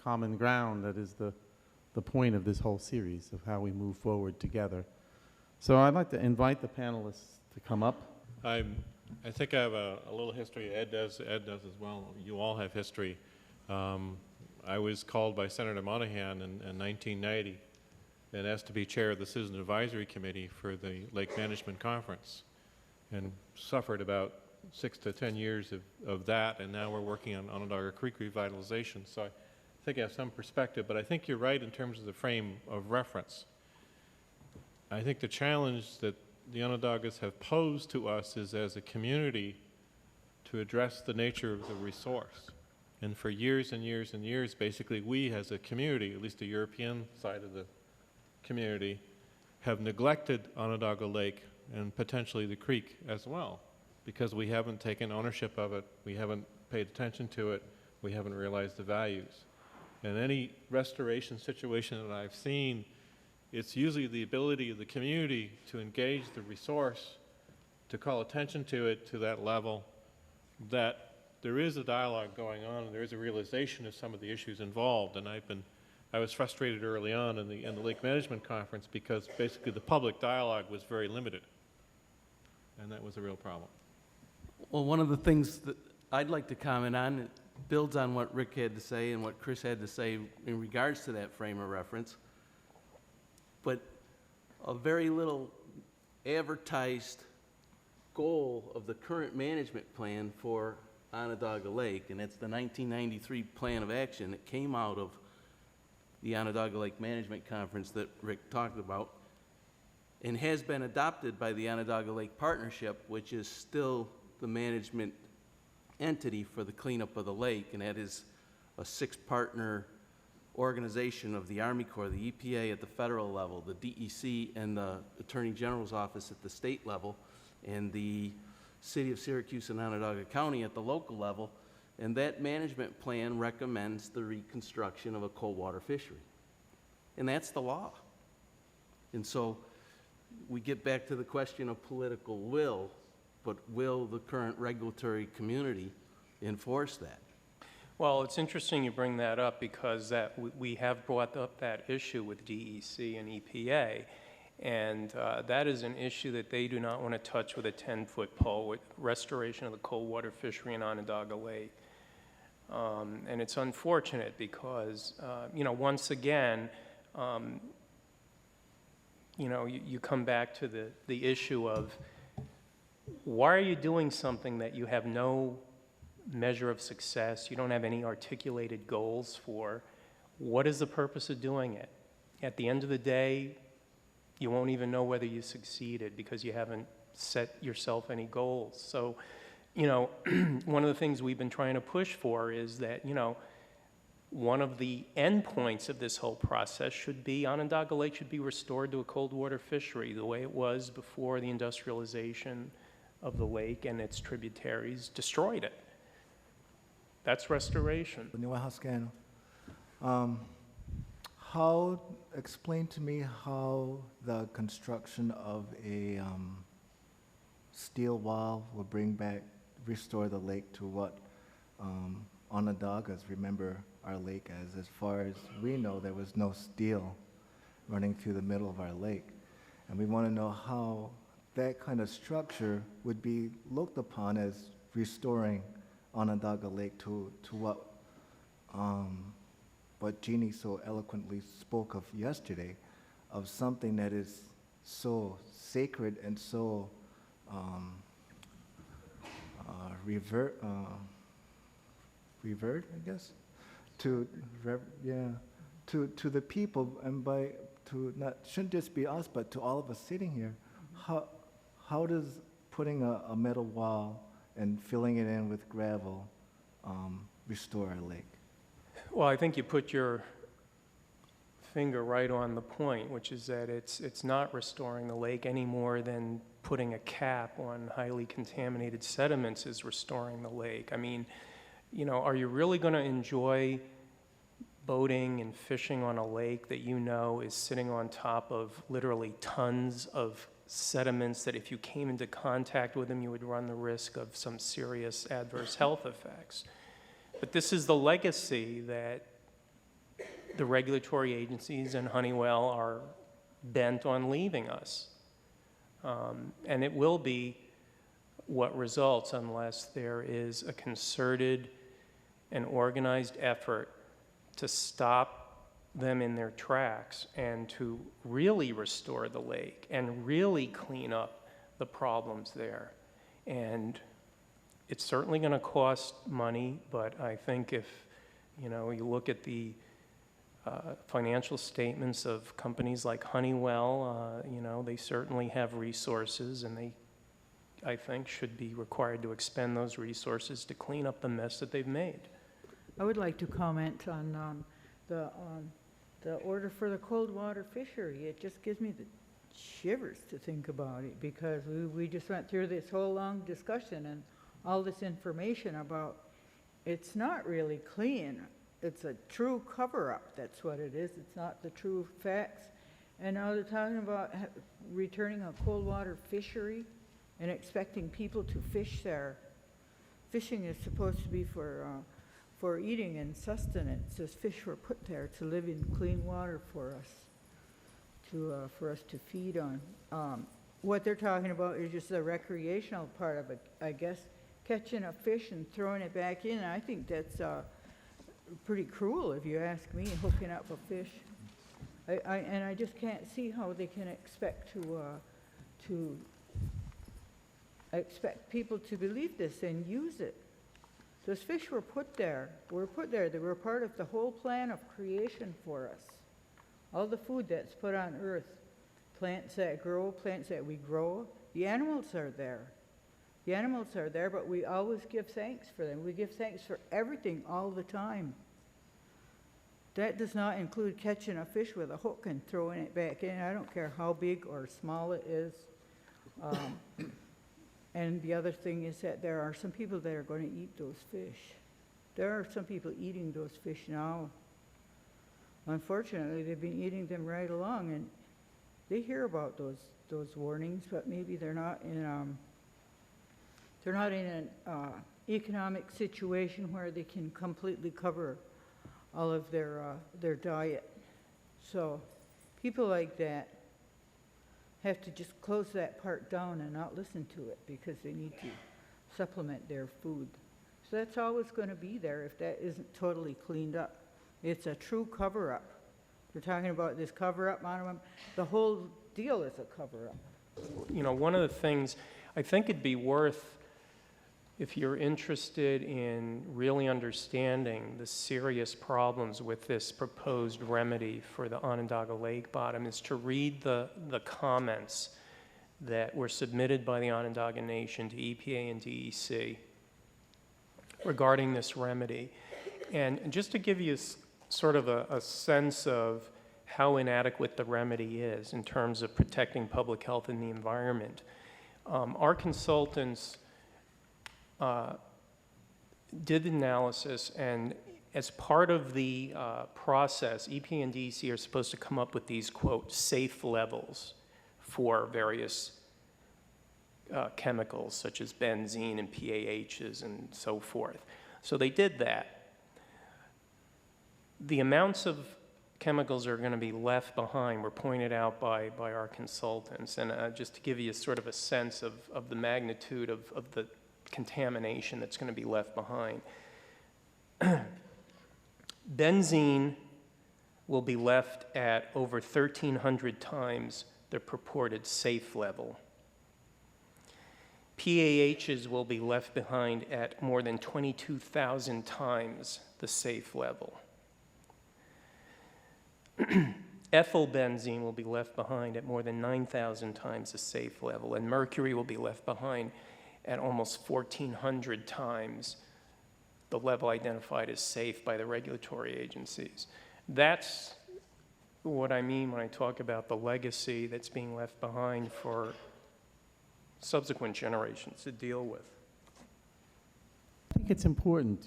common ground that is the point of this whole series of how we move forward together. So I'd like to invite the panelists to come up. I think I have a little history. Ed does as well. You all have history. I was called by Senator Monahan in 1990 and asked to be chair of the Citizen Advisory Committee for the Lake Management Conference, and suffered about 6 to 10 years of that, and now we're working on Onondaga Creek revitalization. So I think I have some perspective, but I think you're right in terms of the frame of reference. I think the challenge that the Onondagas have posed to us is, as a community, to address the nature of the resource. And for years and years and years, basically, we as a community, at least the European side of the community, have neglected Onondaga Lake and potentially the creek as well, because we haven't taken ownership of it, we haven't paid attention to it, we haven't realized the values. And any restoration situation that I've seen, it's usually the ability of the community to engage the resource, to call attention to it to that level, that there is a dialogue going on and there is a realization of some of the issues involved. And I was frustrated early on in the Lake Management Conference because basically the public dialogue was very limited. And that was a real problem. Well, one of the things that I'd like to comment on, it builds on what Rick had to say and what Chris had to say in regards to that frame of reference, but a very little advertised goal of the current management plan for Onondaga Lake, and it's the 1993 plan of action that came out of the Onondaga Lake Management Conference that Rick talked about, and has been adopted by the Onondaga Lake Partnership, which is still the management entity for the cleanup of the lake, and that is a 6-partner organization of the Army Corps, the EPA at the federal level, the DEC and the Attorney General's office at the state level, and the City of Syracuse and Onondaga County at the local level. And that management plan recommends the reconstruction of a coldwater fishery. And that's the law. And so we get back to the question of political will, but will the current regulatory community enforce that? Well, it's interesting you bring that up, because we have brought up that issue with DEC and EPA, and that is an issue that they do not want to touch with a 10-foot pole, with restoration of the coldwater fishery in Onondaga Lake. And it's unfortunate because, once again, you come back to the issue of, why are you doing something that you have no measure of success, you don't have any articulated goals for? What is the purpose of doing it? At the end of the day, you won't even know whether you succeeded because you haven't set yourself any goals. So, one of the things we've been trying to push for is that, one of the endpoints of this whole process should be Onondaga Lake should be restored to a coldwater fishery the way it was before the industrialization of the lake and its tributaries destroyed it. That's restoration. Explain to me how the construction of a steel wall will restore the lake to what Onondagas remember our lake as. As far as we know, there was no steel running through the middle of our lake. And we want to know how that kind of structure would be looked upon as restoring Onondaga Lake to what Jeanne so eloquently spoke of yesterday, of something that is so sacred and so revered, I guess, to the people, and shouldn't just be us, but to all of us sitting here. How does putting a metal wall and filling it in with gravel restore our lake? Well, I think you put your finger right on the point, which is that it's not restoring the lake any more than putting a cap on highly contaminated sediments is restoring the lake. I mean, are you really going to enjoy boating and fishing on a lake that is sitting on top of literally tons of sediments that if you came into contact with them, you would run the risk of some serious adverse health effects? But this is the legacy that the regulatory agencies and Honeywell are bent on leaving us. And it will be what results unless there is a concerted and organized effort to stop them in their tracks and to really restore the lake and really clean up the problems there. And it's certainly going to cost money, but I think if you look at the financial statements of companies like Honeywell, they certainly have resources, and they, I think, should be required to expend those resources to clean up the mess that they've made. I would like to comment on the order for the Coldwater fishery. It just gives me the shivers to think about it, because we just went through this whole long discussion and all this information about it's not really clean. It's a true cover-up, that's what it is. It's not the true facts. And now they're talking about returning a cold-water fishery and expecting people to fish there. Fishing is supposed to be for eating and sustenance. Those fish were put there to live in clean water for us to feed on. What they're talking about is just the recreational part of it, I guess, catching a fish and throwing it back in. I think that's pretty cruel, if you ask me, hooking up a fish. And I just can't see how they can expect to expect people to believe this and use it. Those fish were put there. They were part of the whole plan of creation for us. All the food that's put on earth, plants that grow, plants that we grow, the animals are there. The animals are there, but we always give thanks for them. We give thanks for everything all the time. That does not include catching a fish with a hook and throwing it back in. I don't care how big or small it is. And the other thing is that there are some people that are going to eat those fish. There are some people eating those fish now. Unfortunately, they've been eating them right along, and they hear about those warnings, but maybe they're not in an economic situation where they can completely cover all of their diet. So people like that have to just close that part down and not listen to it, because they need to supplement their food. So that's always going to be there if that isn't totally cleaned up. It's a true cover-up. We're talking about this cover-up on the whole deal is a cover-up. One of the things I think it'd be worth, if you're interested in really understanding the serious problems with this proposed remedy for the Onondaga Lake bottom, is to read the comments that were submitted by the Onondaga Nation to EPA and DEC regarding this remedy. And just to give you sort of a sense of how inadequate the remedy is in terms of protecting public health and the environment, our consultants did the analysis, and as part of the process, EPA and DEC are supposed to come up with these, quote, safe levels for various chemicals such as benzene and PAHs and so forth. So they did that. The amounts of chemicals are going to be left behind were pointed out by our consultants, and just to give you sort of a sense of the magnitude of the contamination that's going to be left behind. Benzene will be left at over 1,300 times the purported safe level. PAHs will be left behind at more than 22,000 times the safe level. Ethyl benzene will be left behind at more than 9,000 times the safe level, and mercury will be left behind at almost 1,400 times the level identified as safe by the regulatory agencies. That's what I mean when I talk about the legacy that's being left behind for subsequent generations to deal with. I think it's important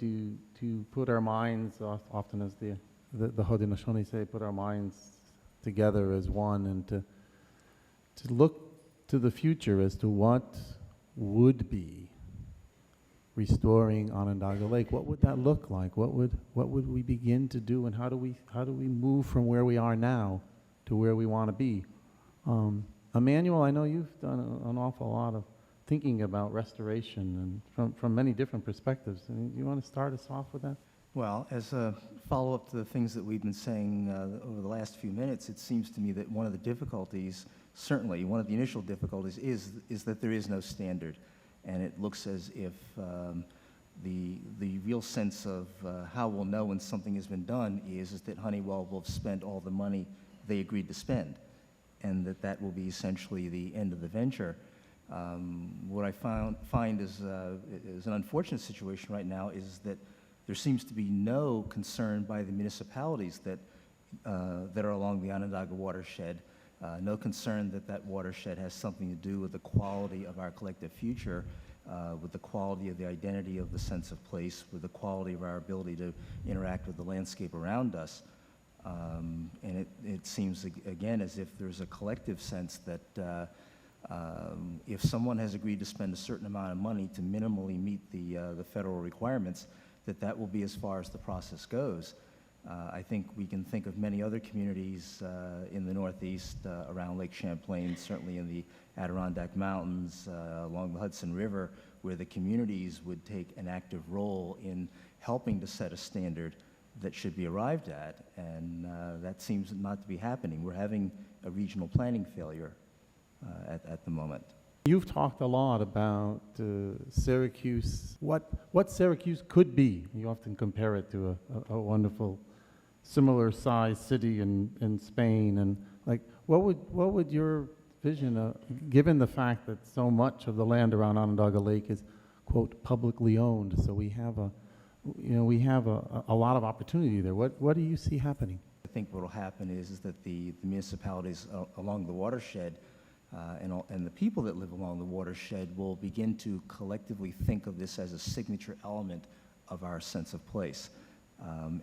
to put our minds, often as the Haudenosaunee say, put our minds together as one, and to look to the future as to what would be restoring Onondaga Lake, what would that look like? What would we begin to do, and how do we move from where we are now to where we want to be? Emmanuel, I know you've done an awful lot of thinking about restoration and from many different perspectives. I mean, you want to start us off with that? Well, as a follow-up to the things that we've been saying over the last few minutes, it seems to me that one of the difficulties, certainly one of the initial difficulties, is that there is no standard. And it looks as if the real sense of how we'll know when something has been done is that Honeywell will have spent all the money they agreed to spend, and that will be essentially the end of the venture. What I find is an unfortunate situation right now is that there seems to be no concern by the municipalities that are along the Onondaga watershed, no concern that that watershed has something to do with the quality of our collective future, with the quality of the identity of the sense of place, with the quality of our ability to interact with the landscape around us. And it seems, again, as if there's a collective sense that if someone has agreed to spend a certain amount of money to minimally meet the federal requirements, that will be as far as the process goes. I think we can think of many other communities in the Northeast around Lake Champlain, certainly in the Adirondack Mountains, along the Hudson River, where the communities would take an active role in helping to set a standard that should be arrived at, and that seems not to be happening. We're having a regional planning failure at the moment. You've talked a lot about Syracuse, what Syracuse could be. You often compare it to a wonderful similar sized city in Spain, and like what would your vision, given the fact that so much of the land around Onondaga Lake is, quote, publicly owned, so we have a lot of opportunity there. What do you see happening? I think what will happen is that the municipalities along the watershed and the people that live along the watershed will begin to collectively think of this as a signature element of our sense of place,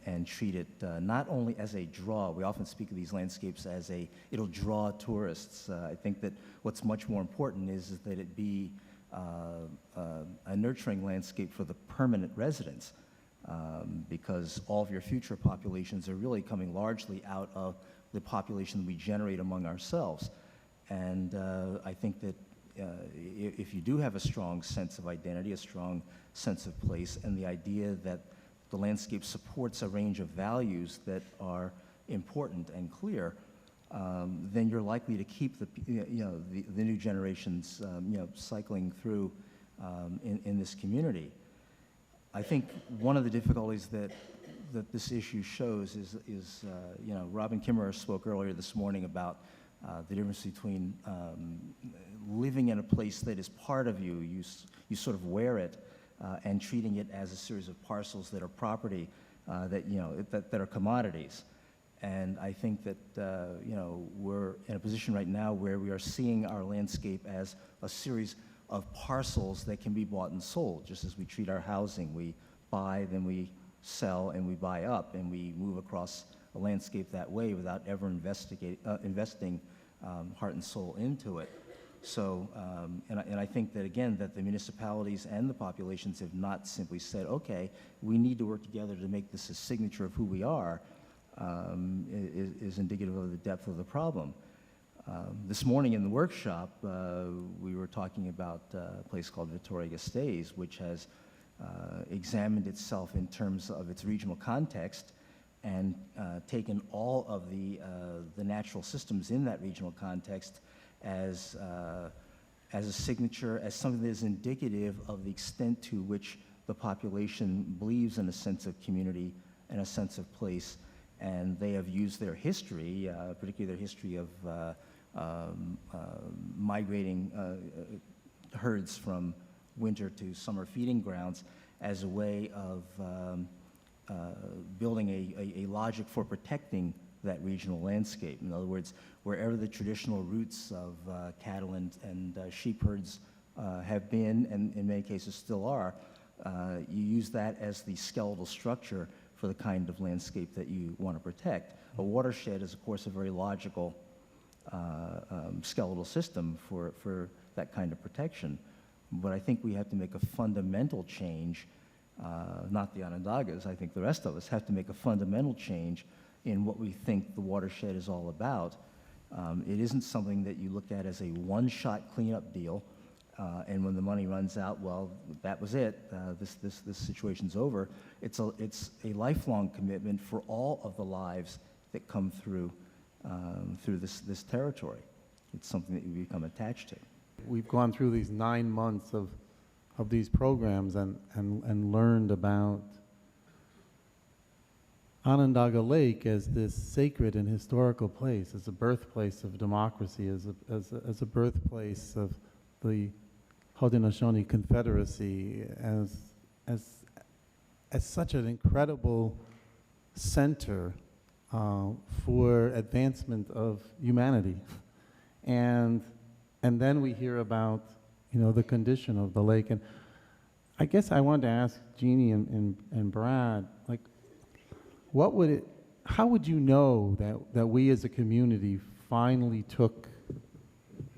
and treat it not only as a draw. We often speak of these landscapes as it'll draw tourists. I think that what's much more important is that it be a nurturing landscape for the permanent residents, because all of your future populations are really coming largely out of the population we generate among ourselves. And I think that if you do have a strong sense of identity, a strong sense of place, and the idea that the landscape supports a range of values that are important and clear, then you're likely to keep the new generations cycling through in this community. I think one of the difficulties that this issue shows is Robin Kimmerer spoke earlier this morning about the difference between living in a place that is part of you, you sort of wear it, and treating it as a series of parcels that are property, that are commodities. And I think that we're in a position right now where we are seeing our landscape as a series of parcels that can be bought and sold, just as we treat our housing. We buy, then we sell, and we buy up, and we move across a landscape that way without ever investing heart and soul into it. So, and I think that, again, that the municipalities and the populations have not simply said, okay, we need to work together to make this a signature of who we are, is indicative of the depth of the problem. This morning in the workshop, we were talking about a place called Victoria Gasteiz, which has examined itself in terms of its regional context and taken all of the natural systems in that regional context as a signature, as something that is indicative of the extent to which the population believes in a sense of community and a sense of place. And they have used their history, particularly their history of migrating herds from winter to summer feeding grounds, as a way of building a logic for protecting that regional landscape. In other words, wherever the traditional roots of cattle and sheep herds have been, and in many cases still are, you use that as the skeletal structure for the kind of landscape that you want to protect. A watershed is, of course, a very logical skeletal system for that kind of protection. But I think we have to make a fundamental change, not the Onondagas, I think the rest of us have to make a fundamental change in what we think the watershed is all about. It isn't something that you look at as a one-shot cleanup deal, and when the money runs out, well, that was it. This situation's over. It's a lifelong commitment for all of the lives that come through this territory. It's something that you become attached to. We've gone through these 9 months of these programs and learned about Onondaga Lake as this sacred and historical place, as a birthplace of democracy, as a birthplace of the Haudenosaunee Confederacy, as such an incredible center for advancement of humanity. And then we hear about, the condition of the lake. And I guess I wanted to ask Jeannie and Brad, like, how would you know that we as a community finally took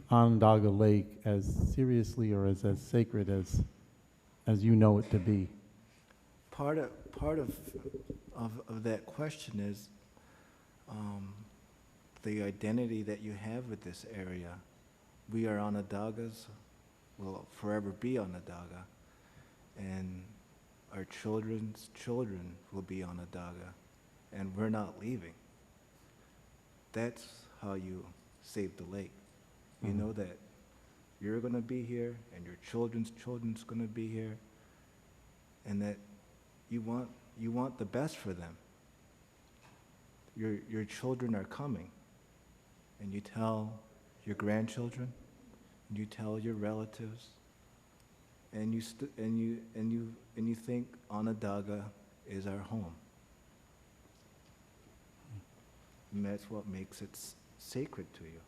Onondaga Lake as seriously or as sacred as you know it to be? Part of that question is the identity that you have with this area. We are Onondagas, will forever be Onondaga, and our children's children will be Onondaga, and we're not leaving. That's how you save the lake. You know that you're going to be here, and your children's children's going to be here, and that you want the best for them. Your children are coming, and you tell your grandchildren, and you tell your relatives, and you think Onondaga is our home. And that's what makes it sacred to you.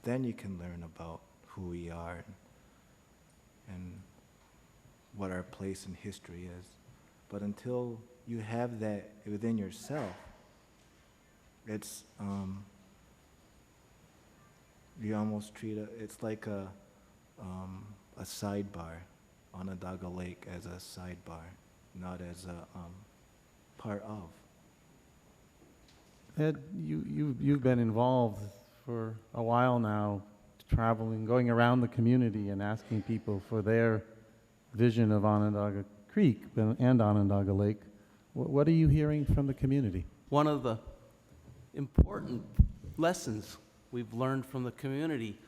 Then you can learn about who we are and what our place in history is. But until you have that within yourself, it's you almost treat it's like a sidebar, Onondaga Lake as a sidebar, not as a part of. Ed, you've been involved for a while now, traveling, going around the community and asking people for their vision of Onondaga Creek and Onondaga Lake. What are you hearing from the community? One of the important lessons we've learned from the community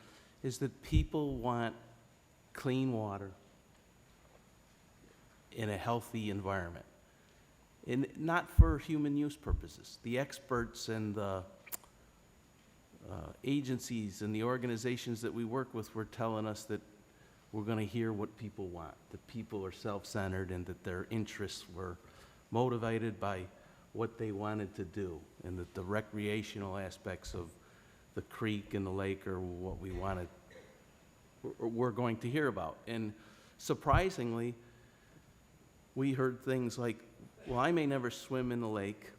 is that people want clean water in a healthy environment, and not for human use purposes. The experts and the agencies and the organizations that we work with were telling us that we're going to hear what people want, that people are self-centered and that their interests were motivated by what they wanted to do, and that the recreational aspects of the creek and the lake are what we're going to hear about. And surprisingly, we heard things like, well, I may never swim in the lake,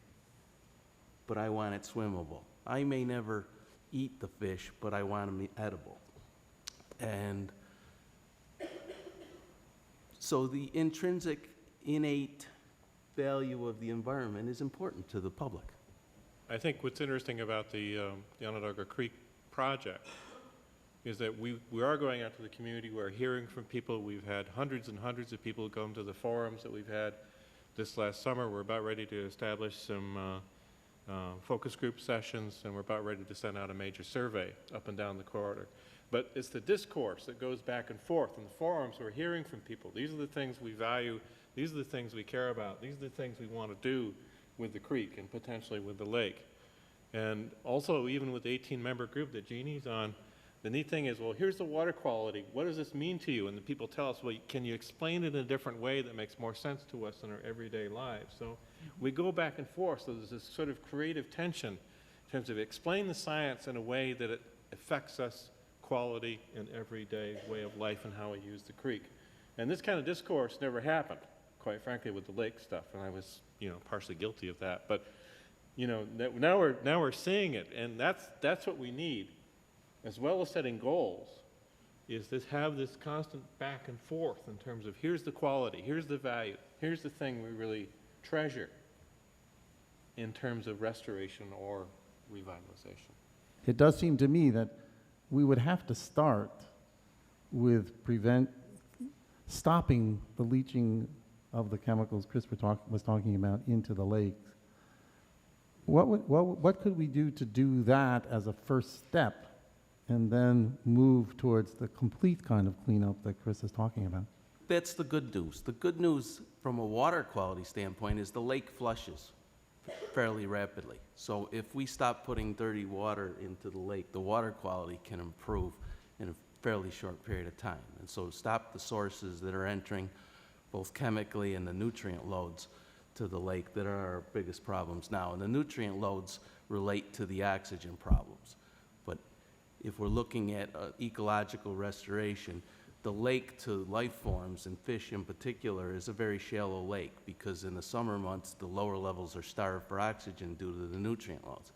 but I want it swimmable. I may never eat the fish, but I want them edible. And so the intrinsic, innate value of the environment is important to the public. I think what's interesting about the Onondaga Creek project is that we are going out to the community. We're hearing from people. We've had hundreds and hundreds of people come to the forums that we've had this last summer. We're about ready to establish some focus group sessions, and we're about ready to send out a major survey up and down the corridor. But it's the discourse that goes back and forth in the forums. We're hearing from people. These are the things we value. These are the things we care about. These are the things we want to do with the creek and potentially with the lake. And also, even with the 18-member group that Jeannie's on, the neat thing is, well, here's the water quality. What does this mean to you? And the people tell us, well, can you explain it in a different way that makes more sense to us in our everyday lives? So we go back and forth. So there's this sort of creative tension in terms of explain the science in a way that it affects us quality and everyday way of life and how we use the creek. And this kind of discourse never happened, quite frankly, with the lake stuff. And I was, partially guilty of that. But, now we're seeing it, and that's what we need. As well as setting goals, is this have this constant back and forth in terms of here's the quality, here's the value, here's the thing we really treasure in terms of restoration or revitalization. It does seem to me that we would have to start with stopping the leaching of the chemicals Chris was talking about into the lakes. What could we do to do that as a first step and then move towards the complete kind of cleanup that Chris is talking about? That's the good news. The good news from a water quality standpoint is the lake flushes fairly rapidly. So if we stop putting dirty water into the lake, the water quality can improve in a fairly short period of time. And so stop the sources that are entering both chemically and the nutrient loads to the lake that are our biggest problems now. And the nutrient loads relate to the oxygen problems. But if we're looking at ecological restoration, the lake to life forms and fish in particular is a very shallow lake because in the summer months the lower levels are starved for oxygen due to the nutrient loads.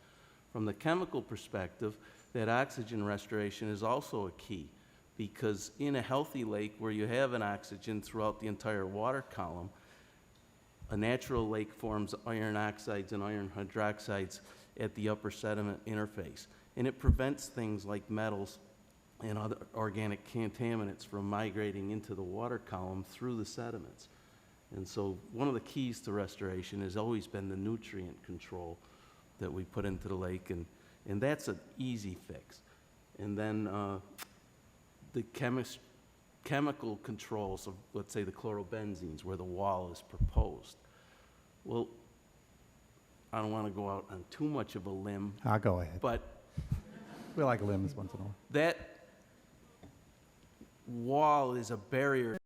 From the chemical perspective, that oxygen restoration is also a key because in a healthy lake where you have an oxygen throughout the entire water column, a natural lake forms iron oxides and iron hydroxides at the upper sediment interface. And it prevents things like metals and other organic contaminants from migrating into the water column through the sediments. And so one of the keys to restoration has always been the nutrient control that we put into the lake, and that's an easy fix. And then the chemical controls of, let's say, the chlorobenzenes, where the wall is proposed. Well, I don't want to go out on too much of a limb, I'll go ahead. but We like limbs once in a while. that wall is a barrier